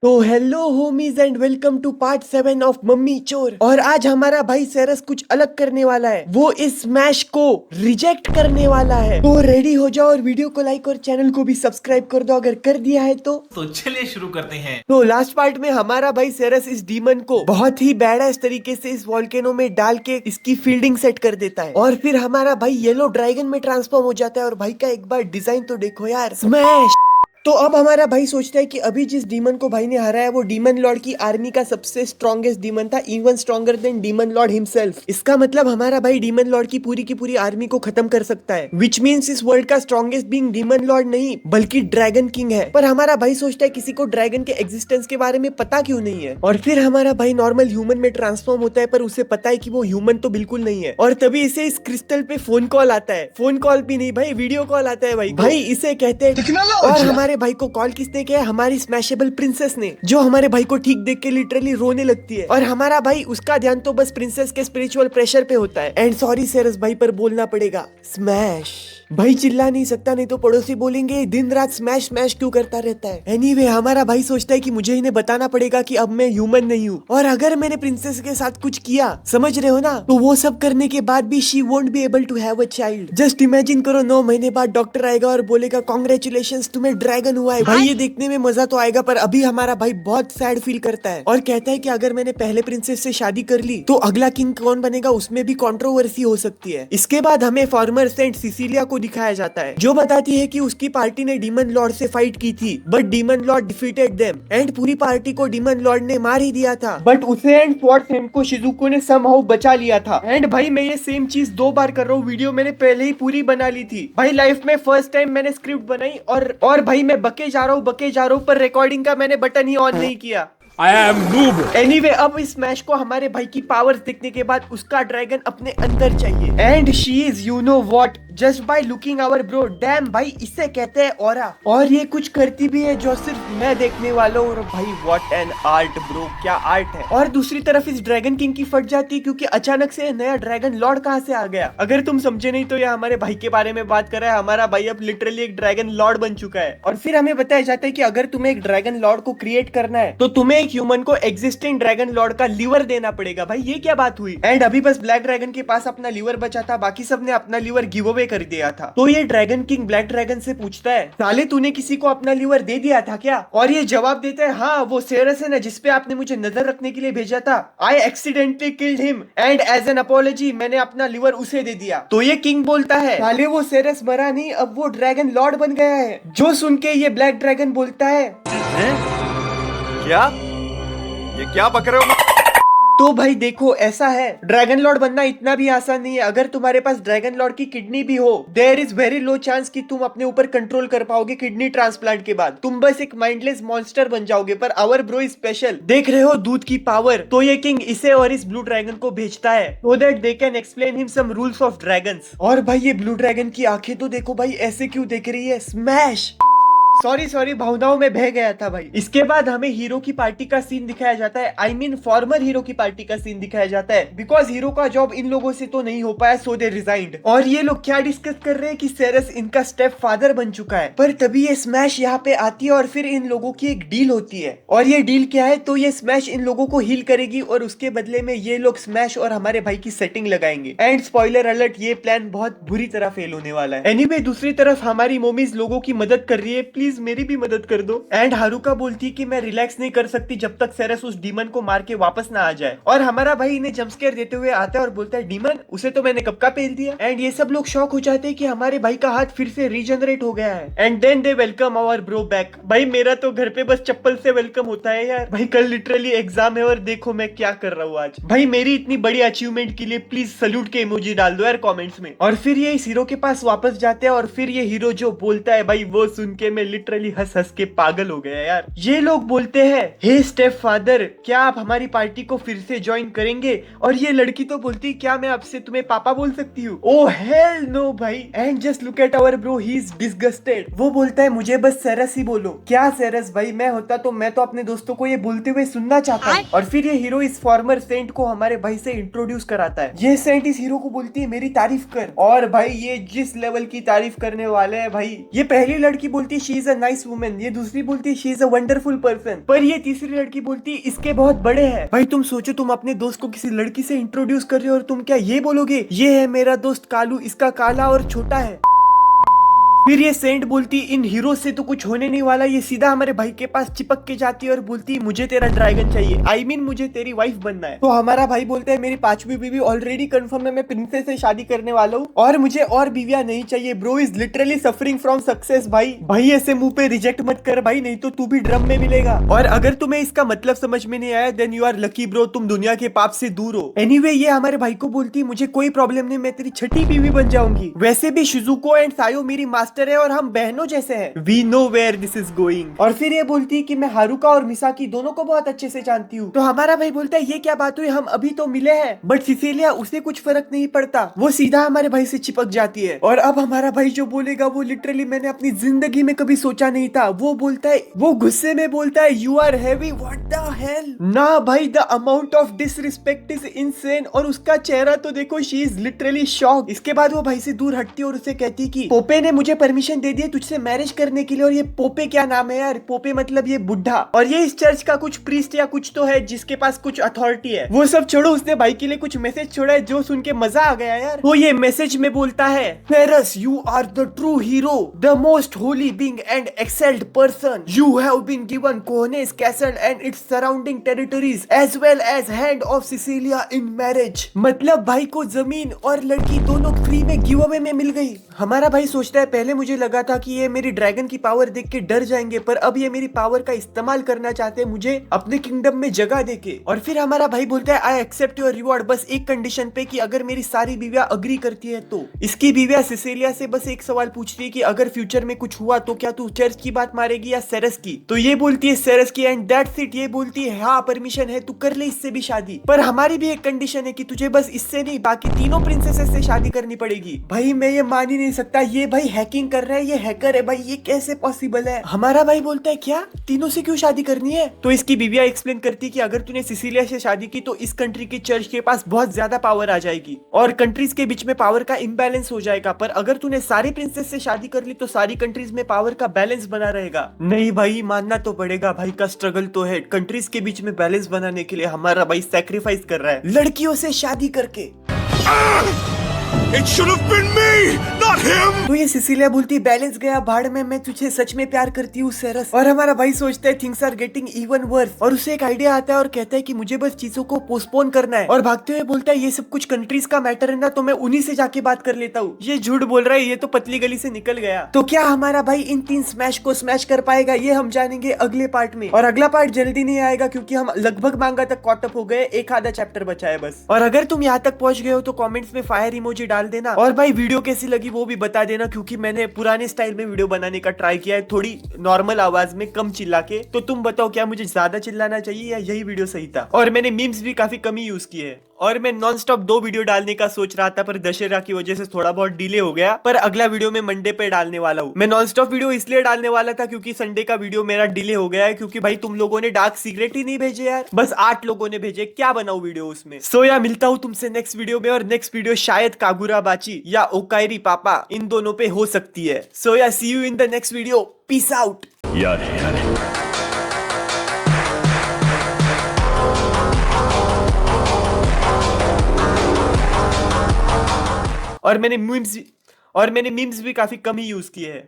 तो hello homies and welcome to part 7 of mummy चोर। और आज हमारा भाई सेरस कुछ अलग करने वाला है। वो इस स्मैश को रिजेक्ट करने वाला है। तो रेडी हो जाओ और वीडियो को लाइक और चैनल को भी सब्सक्राइब कर दो अगर कर दिया है तो चलिए शुरू करते हैं। तो लास्ट पार्ट में हमारा भाई सेरस इस डीमन को बहुत ही बैड तरीके से इस वॉल्केनो में डाल के इसकी फील्डिंग सेट कर देता है और फिर हमारा भाई येलो ड्रैगन में ट्रांसफॉर्म हो जाता है। और भाई का एक बार डिजाइन तो देखो यार, स्मैश। तो अब हमारा भाई सोचता है कि अभी जिस डीमन को भाई ने हराया वो डीमन लॉर्ड की आर्मी का सबसे स्ट्रॉन्गेस्ट डीमन था, even stronger than demon Lord himself. इसका मतलब हमारा भाई डीमन लॉर्ड की पूरी आर्मी को खत्म कर सकता है, विच मीन्स इस वर्ल्ड का स्ट्रॉन्गेस्ट बीइंग डीमन लॉर्ड नहीं बल्कि ड्रैगन किंग है। पर हमारा भाई सोचता है किसी को ड्रैगन के एग्जिस्टेंस के बारे में पता क्यों नहीं है। और फिर हमारा भाई नॉर्मल ह्यूमन में ट्रांसफॉर्म होता है, पर उसे पता है कि वो ह्यूमन तो बिल्कुल नहीं है। और तभी इसे इस क्रिस्टल पे फोन कॉल आता है, फोन कॉल भी नहीं भाई, वीडियो कॉल आता है भाई इसे कहते हैं। और हमारे भाई को कॉल किसने किया? हमारी स्मैशेबल प्रिंसेस ने, जो हमारे भाई को ठीक देख के लिटरली रोने लगती है। और हमारा भाई उसका ध्यान तो बस प्रिंसेस के स्पिरिचुअल प्रेशर पे होता है। एंड सॉरी सेरस भाई पर बोलना पड़ेगा स्मैश। भाई चिल्ला नहीं सकता, नहीं तो पड़ोसी बोलेंगे दिन रात स्मैश स्मैश क्यों करता रहता है। एनीवे हमारा भाई सोचता है कि मुझे इन्हें बताना पड़ेगा कि अब मैं ह्यूमन नहीं हूँ, और अगर मैंने प्रिंसेस के साथ कुछ किया, समझ रहे हो ना, तो वो सब करने के बाद भी she won't be able to have a child. Just imagine करो 9 महीने बाद डॉक्टर आएगा और बोलेगा कांग्रेचुलेशंस तुम्हें ड्रैगन हुआ है। भाई ये देखने में मजा तो आएगा, पर अभी हमारा भाई बहुत सैड फील करता है और कहता है कि अगर मैंने पहले प्रिंसेस से शादी कर ली तो अगला किंग कौन बनेगा उसमें भी कंट्रोवर्सी हो सकती है। इसके बाद हमें फॉर्मर सेंट सिसिलिया को दिखाया जाता है, जो बताती है कि उसकी पार्टी ने डीमन लॉर्ड से फाइट की थी, but demon Lord defeated them and पूरी पार्टी को डीमन लॉर्ड ने मार ही दिया था। बट उसे एंड स्वॉर्ड सेम को शिजुको ने समहाउ बचा लिया था। एंड भाई मैं ये सेम चीज 2 बार कर रहा हूँ, वीडियो मैंने पहले ही पूरी बना ली थी भाई। लाइफ में फर्स्ट टाइम मैंने स्क्रिप्ट बनाई और भाई मैं बके जा रहा हूँ पर रिकॉर्डिंग का मैंने बटन ही ऑन नहीं किया। I am noob. Anyway, अब इस मैच को हमारे भाई की पावर्स देखने के बाद उसका ड्रैगन अपने अंदर चाहिए। And she is you know what just by looking our bro. Damn भाई इसे कहते हैं ऑरा। और ये कुछ करती भी है जो सिर्फ मैं देखने वाला हूँ। और भाई व्हाट एन आर्ट ब्रो, क्या आर्ट है। और दूसरी तरफ इस ड्रैगन किंग की फट जाती है क्योंकि अचानक से नया ड्रैगन लॉर्ड कहाँ से आ गया। अगर तुम समझे नहीं तो ये हमारे भाई के बारे में बात कर रहा है। हमारा भाई अब लिटरली एक ड्रैगन लॉर्ड बन चुका है। और फिर हमें बताया जाता है कि अगर तुम्हें एक ड्रैगन लॉर्ड को क्रिएट करना है तो तुम्हें एक ह्यूमन को एग्जिस्टिंग ड्रैगन लॉर्ड का लीवर देना पड़ेगा। भाई ये क्या बात हुई। एंड अभी बस ब्लैक ड्रैगन के पास अपना लीवर बचा था, बाकी सबने अपना लीवर गिव अवे कर दिया था। तो ये ड्रैगन किंग ब्लैक ड्रैगन से पूछता है, साले तूने किसी को अपना लीवर दे दिया था क्या? और ये जवाब देता है, हाँ वो सेरस है ना जिसपे आपने मुझे नजर रखने के लिए भेजा था। I accidentally killed him and as an apology मैंने अपना लीवर उसे दे दिया। तो ये किंग बोलता है, साले वो सेरस मरा नहीं, अब वो ड्रैगन लॉर्ड बन गया है। जो सुन के ये ब्लैक ड्रैगन बोलता है, क्या? ये क्या बक रहे हो? तो भाई देखो ऐसा है, ड्रैगन लॉर्ड बनना इतना भी आसान नहीं है। अगर तुम्हारे पास ड्रैगन लॉर्ड की किडनी भी हो, there is very low chance कि तुम अपने ऊपर कंट्रोल कर पाओगे किडनी ट्रांसप्लांट के बाद। तुम बस एक माइंडलेस मॉन्स्टर बन जाओगे। Per hour bro is special. देख रहे हो दूध की पावर। तो ये किंग इसे और इस ब्लू ड्रैगन को भेजता है so that they can explain him some rules of dragons. और भाई ये ब्लू ड्रैगन की आंखें तो देखो भाई, ऐसे क्यों देख रही है। स्मैश। सॉरी भावनाओं में बह गया था भाई। इसके बाद हमें हीरो की पार्टी का सीन दिखाया जाता है, आई मीन फॉर्मर हीरो की पार्टी का सीन दिखाया जाता है, बिकॉज हीरो का जॉब इन लोगों से तो नहीं हो पाया, सो दे रिजाइंड। और ये लोग क्या डिस्कस कर रहे हैं कि सेरस इनका स्टेप फादर बन चुका है। पर तभी ये स्मैश यहाँ पे आती है और फिर इन लोगों की एक डील होती है। और ये डील क्या है, तो ये स्मैश इन लोगों को हील करेगी और उसके बदले में ये लोग स्मैश और हमारे भाई की सेटिंग लगाएंगे। एंड स्पॉइलर अलर्ट, ये प्लान बहुत बुरी तरह फेल होने वाला है। एनीवे दूसरी तरफ हमारी मोमीज लोगों की मदद कर रही है, प्लीज मेरी भी मदद कर दो। एंड हारुका बोलती कि मैं रिलैक्स नहीं कर सकती जब तक सेरस उस डीमन को मार के वापस ना आ जाए। और हमारा भाई इन्हें जंप स्केयर देते हुए आता है और बोलता है, डीमन उसे तो मैंने कब का पेल दिया। एंड ये सब लोग शॉक हो जाते हैं कि हमारे भाई का हाथ फिर से रीजनरेट हो गया है। And then they welcome our bro back. भाई मेरा तो घर पे बस चप्पल से वेलकम होता है यार। भाई कल लिटरली एग्जाम है और देखो मैं क्या कर रहा हूँ आज। भाई मेरी इतनी बड़ी अचीवमेंट के लिए प्लीज सल्यूट के इमोजी डाल दो यार कॉमेंट्स में। और फिर ये इस हीरो के पास वापस जाते हैं और फिर ये हीरो जो बोलता है भाई वो सुन के मैं लिटरली हंस हंस के पागल हो गया यार। ये लोग बोलते हैं, हे स्टेप फादर क्या आप हमारी पार्टी को फिर से ज्वाइन करेंगे? और ये लड़की तो बोलती, क्या मैं आपसे तुम्हें पापा बोल सकती हूँ? ओह हेल नो भाई। And just look at our bro, he is disgusted. वो बोलता है, मुझे बस सेरस ही बोलो। क्या सेरस भाई, मैं होता तो मैं तो अपने दोस्तों को ये बोलते हुए सुनना चाहता हूँ। और फिर ये हीरो इस फॉर्मर सेंट को हमारे भाई से इंट्रोड्यूस कराता है। ये सेंट इस हीरो को बोलती है, मेरी तारीफ कर। और भाई ये जिस लेवल की तारीफ करने वाले हैं भाई, ये पहली लड़की बोलती she is is a nice woman, ये दूसरी बोलती है she is a wonderful person, पर ये तीसरी लड़की बोलती है इसके बहुत बड़े हैं। भाई तुम सोचो, तुम अपने दोस्त को किसी लड़की से इंट्रोड्यूस कर रहे हो और तुम क्या ये बोलोगे ये है मेरा दोस्त कालू, इसका काला और छोटा है। फिर ये सेंट बोलती इन हीरो से तो कुछ होने नहीं वाला, ये सीधा हमारे भाई के पास चिपक के जाती है और बोलती मुझे तेरा ड्रैगन चाहिए, I mean, मुझे तेरी वाइफ बनना है। तो हमारा भाई बोलता है मेरी 5वीं बीवी ऑलरेडी कंफर्म है, मैं प्रिंसेस से शादी करने वाला हूँ और मुझे और बीवियां नहीं चाहिए। Bro is literally suffering from success. भाई ऐसे मुंह पे रिजेक्ट मत कर भाई, नहीं तो तू भी ड्रम में मिलेगा। और अगर तुम्हें इसका मतलब समझ में नहीं आया then you are lucky bro, तुम दुनिया के पाप से दूर हो। एनीवे ये हमारे भाई को बोलती मुझे कोई प्रॉब्लम नहीं, मैं तेरी छठी बीवी बन जाऊंगी। वैसे भी शिजुको एंड सायो मेरी मास्टर है और हम बहनों जैसे हैं। We know where this is going. और फिर ये बोलती है कि मैं हारुका और मिसाकी दोनों को बहुत अच्छे से जानती हूँ। तो हमारा भाई बोलता है ये क्या बात हुई, हम अभी तो मिले हैं। बट सिसिलिया उसे कुछ फर्क नहीं पड़ता, वो सीधा हमारे भाई से चिपक जाती है। और अब हमारा भाई जो बोलेगा वो लिटरली मैंने अपनी जिंदगी में कभी सोचा नहीं था। वो बोलता है, वो गुस्से में बोलता है you are heavy, what the hell. ना भाई, the amount of disrespect is insane. और उसका चेहरा तो देखो, शी इज लिटरली शॉक्ड। इसके बाद वो भाई से दूर हटती है और उसे कहती कि पोपे ने मुझे परमिशन दे दी तुझसे मैरिज करने के लिए। और ये पोपे क्या नाम है यार, पोपे मतलब ये बुढ़ा। और ये इस चर्च का कुछ प्रीस्ट या कुछ तो है जिसके पास कुछ अथॉरिटी है। वो सब छोड़ो, उसने भाई के लिए कुछ मैसेज छोड़ा है जो सुन के मजा आ गया यार। वो ये मैसेज में बोलता है फेरस you are the true hero, the most holy being and excelled person, you have been given Kohness castle and its surrounding territories as well as hand of Sicilia in marriage. मतलब भाई को जमीन और लड़की दोनों फ्री में give away में मिल गई। हमारा भाई सोचता है पहले मुझे लगा था कि ये मेरी ड्रैगन की पावर देख के डर जाएंगे, पर अब ये मेरी पावर का इस्तेमाल करना चाहते हैं मुझे अपने किंगडम में जगह देके। और फिर हमारा भाई बोलता है आई एक्सेप्ट योर रिवॉर्ड, बस एक कंडीशन पे कि अगर मेरी सारी बीवियां अग्री करती है तो। इसकी बीवियां सिसिलिया से बस एक सवाल पूछती है कि अगर फ्यूचर में कुछ हुआ तो क्या तू चर्च की बात मारेगी या सेरस की। तो ये बोलती है सेरस की एंड दैट्स इट। ये बोलती है हाँ परमिशन है, तू कर ले इससे भी शादी, पर हमारी भी एक कंडीशन है कि तुझे बस इससे नहीं बाकी तीनों प्रिंसेसेस से शादी करनी पड़ेगी। भाई मैं ये मान ही नहीं सकता, ये भाई हैकिंग कर रहा है, ये हैकर है भाई, ये कैसे पॉसिबल है। हमारा भाई बोलता है क्या तीनों से क्यों शादी करनी है। तो इसकी बीवियां एक्सप्लेन करती कि अगर तूने सिसिलिया से शादी की तो इस कंट्री के चर्च के पास बहुत ज्यादा पावर आ जाएगी और कंट्रीज के बीच में पावर का इम्बैलेंस हो जाएगा, पर अगर तूने सारी प्रिंसेस से शादी कर ली तो सारी कंट्रीज में पावर का बैलेंस बना रहेगा। नहीं भाई मानना तो पड़ेगा, भाई का स्ट्रगल तो है, कंट्रीज के बीच में बैलेंस बनाने के लिए हमारा भाई सैक्रिफाइस कर रहा है लड़कियों से शादी करके। It should have been me, not him. तो ये सिसिलिया बोलती बैलेंस गया भाड़ में, मैं तुझे सच में प्यार करती हूँ सेरस। और हमारा भाई सोचता है things are getting even worse और उसे एक आइडिया आता है और कहता है कि मुझे बस चीजों को पोस्टपोन करना है। और भागते हुए बोलता है ये सब कुछ कंट्रीज का मैटर है ना, तो मैं उन्हीं से जाके बात कर लेता हूँ। ये झूठ बोल रहा है, ये तो पतली गली से निकल गया। तो क्या हमारा भाई इन 3 स्मैश को स्मैश कर पाएगा, ये हम जानेंगे अगले पार्ट में। और अगला पार्ट जल्दी नहीं आएगा क्योंकि हम लगभग मांगा तक कॉटअप हो गए, एक आधा चैप्टर बचा है बस। और अगर तुम यहाँ तक पहुंच गए हो तो कॉमेंट्स में फायर इमोजी डाल देना। और भाई वीडियो कैसी लगी वो भी बता देना, क्योंकि मैंने पुराने स्टाइल में वीडियो बनाने का ट्राई किया है, थोड़ी नॉर्मल आवाज में कम चिल्ला के। तो तुम बताओ क्या मुझे ज्यादा चिल्लाना चाहिए या यही वीडियो सही था। और मैंने मीम्स भी काफी कम ही यूज किए हैं। और मैं नॉन स्टॉप 2 वीडियो डालने का सोच रहा था, पर दशहरा की वजह से थोड़ा बहुत डिले हो गया, पर अगला वीडियो मैं मंडे पे डालने वाला हूँ। मैं नॉन स्टॉप वीडियो इसलिए डालने वाला था क्योंकि संडे का वीडियो मेरा डिले हो गया है, क्योंकि भाई तुम लोगों ने डार्क सीक्रेट ही नहीं भेजे यार, बस 8 लोगों ने भेजे, क्या बनाऊं वीडियो उसमें। सो या मिलता हूँ तुमसे नेक्स्ट वीडियो में, और नेक्स्ट वीडियो शायद कागुरा बाची या ओकाइरी पापा इन दोनों पे हो सकती है। So yeah see you in the next video, peace out यार। और मैंने मीम्स भी काफी कम ही यूज किए हैं।